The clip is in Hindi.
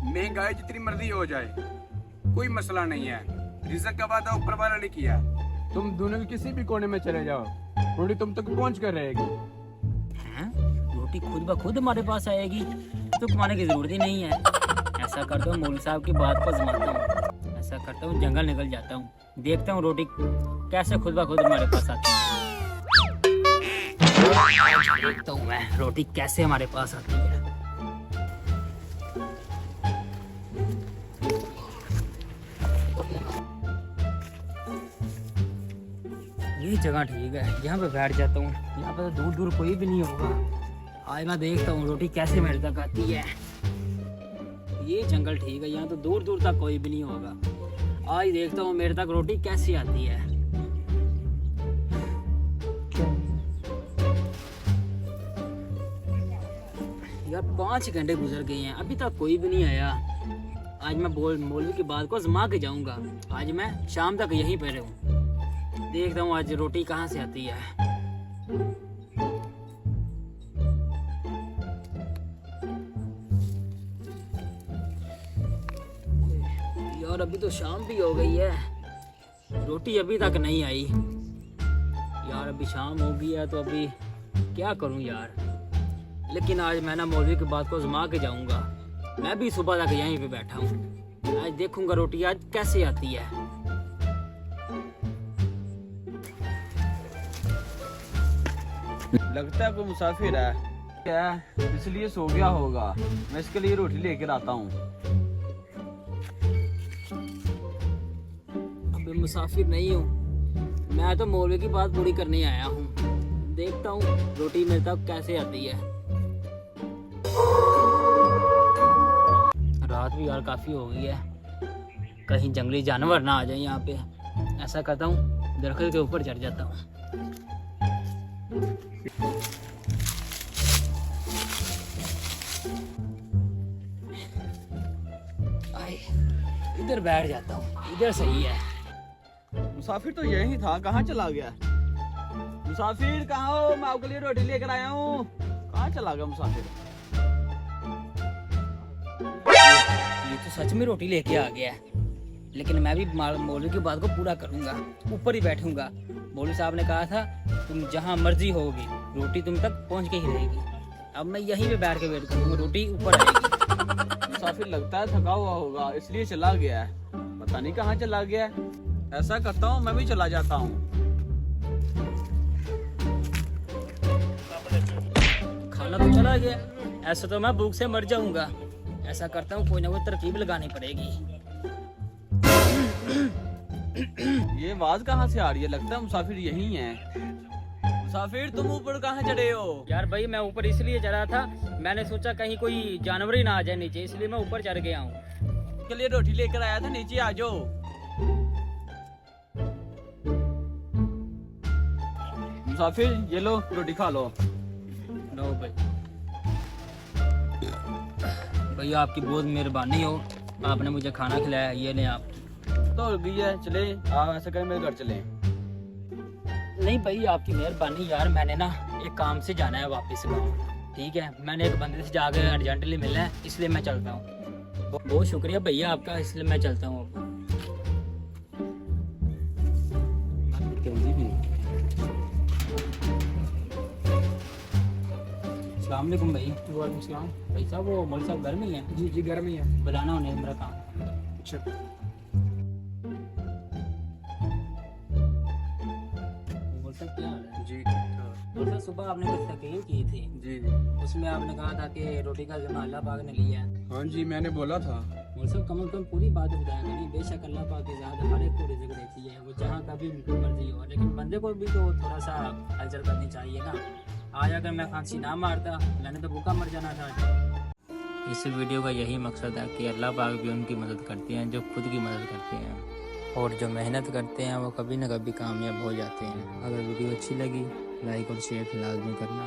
महंगाई जितनी मर्जी हो जाए, कोई मसला नहीं है। रिज़्क का वादा ऊपर वाला ने किया। तुम दुनिया के किसी भी कोने में चले जाओ, रोटी तुम तक पहुंच कर रहेगी। हैं? रोटी खुद ब खुद हमारे पास आएगी, तो कमाने की जरूरत ही नहीं है। ऐसा करता हूँ, मौलवी साहब की बात को आजमाता हूँ। ऐसा करता हूँ, जंगल निकल जाता हूँ, देखता हूँ रोटी कैसे खुद ब खुद हमारे पास आती है। देखता हूँ मैं रोटी कैसे हमारे पास आती है। ये जगह ठीक है, यहाँ पे बैठ जाता हूँ। यहाँ पे तो दूर दूर कोई भी नहीं होगा। आज मैं देखता हूँ रोटी कैसे मेरे तक आती है। ये जंगल ठीक है, यहाँ तो दूर दूर तक कोई भी नहीं होगा। आज देखता हूँ मेरे तक रोटी कैसे आती है। यार 5 घंटे गुजर गए हैं, अभी तक कोई भी नहीं आया। आज मैं मौलवी की बात को आजमा के जाऊंगा। आज मैं शाम तक यहीं पे रहूं। देखता हूँ आज रोटी कहाँ से आती है। यार अभी तो शाम भी हो गई है, रोटी अभी तक नहीं आई। यार अभी शाम हो गई है तो अभी क्या करूं यार। लेकिन आज मैं ना मौलवी की बात को आजमा के जाऊंगा। मैं भी सुबह तक यहीं पे बैठा हूँ। आज देखूंगा रोटी आज कैसे आती है। लगता है कोई मुसाफिर है क्या, इसलिए सो गया होगा। मैं इसके लिए रोटी लेकर आता हूँ। अबे मुसाफिर नहीं हूँ मैं, तो मौलवी की बात पूरी करने आया हूँ। देखता हूँ रोटी मेरे तक कैसे आती है। रात भी यार काफी हो गई है, कहीं जंगली जानवर ना आ जाए यहाँ पे। ऐसा करता हूँ दरख्त के ऊपर चढ़ जाता हूँ। इधर बैठ जाता हूँ, इधर सही है। मुसाफिर तो यही था, कहाँ चला गया? मुसाफिर कहाँ हो? मैं आपके लिए रोटी लेकर आया हूँ। कहाँ चला गया मुसाफिर? ये तो सच में रोटी लेके आ गया है। लेकिन मैं भी मौलवी की बात को पूरा करूंगा, ऊपर ही बैठूंगा। मौलवी साहब ने कहा था तुम जहाँ मर्जी होगी रोटी तुम तक पहुँच के ही रहेगी। अब मैं यहीं पे बैठ के वेट करूंगा, रोटी ऊपर आएगी। मुसाफिर लगता है थका हुआ होगा, इसलिए चला गया है। पता नहीं कहाँ चला गया है। ऐसा करता हूँ मैं भी चला जाता हूँ। खाना तो चला गया, ऐसा तो मैं भूख से मर जाऊंगा। ऐसा करता हूँ कोई ना कोई तरकीब लगानी पड़ेगी। ये आवाज कहाँ से आ रही है? लगता है मुसाफिर यही है। मुसाफिर तुम ऊपर कहाँ चढ़े हो? यार भाई मैं ऊपर इसलिए चढ़ा था, मैंने सोचा कहीं कोई जानवर ही ना आ जाए नीचे, इसलिए मैं ऊपर चढ़ गया हूँ। के लिए रोटी लेकर आया था, नीचे आ जाओ। मुसाफिर ये लो रोटी खा लो। लो भाई, भैया आपकी बहुत मेहरबानी हो, आपने मुझे खाना खिलाया। ये लें आप। तो हो गई है, चले आप ऐसा करें मेरे घर चले। नहीं भाई आपकी मेहरबानी यार, मैंने ना एक काम से जाना है वापस गाँव। ठीक है, मैंने एक बंदे से जाकर अर्जेंटली मिलना है, इसलिए मैं चलता हूँ। बहुत शुक्रिया भैया आपका, इसलिए मैं चलता हूँ अब। अस्सलाम वालेकुम भाई। वालेकुम सलाम। भाई साहब वो मौलवी साहब घर में ही है? जी घर में ही है। बुलाना उन्हें, मेरा काम। अच्छा मौलवी साहब क्या हाल है? जी मौलवी साहब सुबह आपने कुछ तकलीफ की थी, जी उसमें आपने कहा था कि रोटी का ज़िम्मा अल्लाह पाक ने लिया है। हाँ जी मैंने बोला था। मौलवी साहब कम से कम पूरी बात बताया करिए। बेशक अल्लाह पाक की ज़ात हर एक को रिज़्क देती है, वो जहाँ का भी मर्जी हो, लेकिन बंदे को भी तो थोड़ा सा हलचल करनी चाहिए ना। आज अगर मैं फांसी ना मारता, मैंने तो भूखा मर जाना था। इस वीडियो का यही मकसद है कि अल्लाह पाक भी उनकी मदद करते हैं जो खुद की मदद करते हैं, और जो मेहनत करते हैं वो कभी ना कभी कामयाब हो जाते हैं। अगर वीडियो अच्छी लगी लाइक और शेयर लाजमी करना।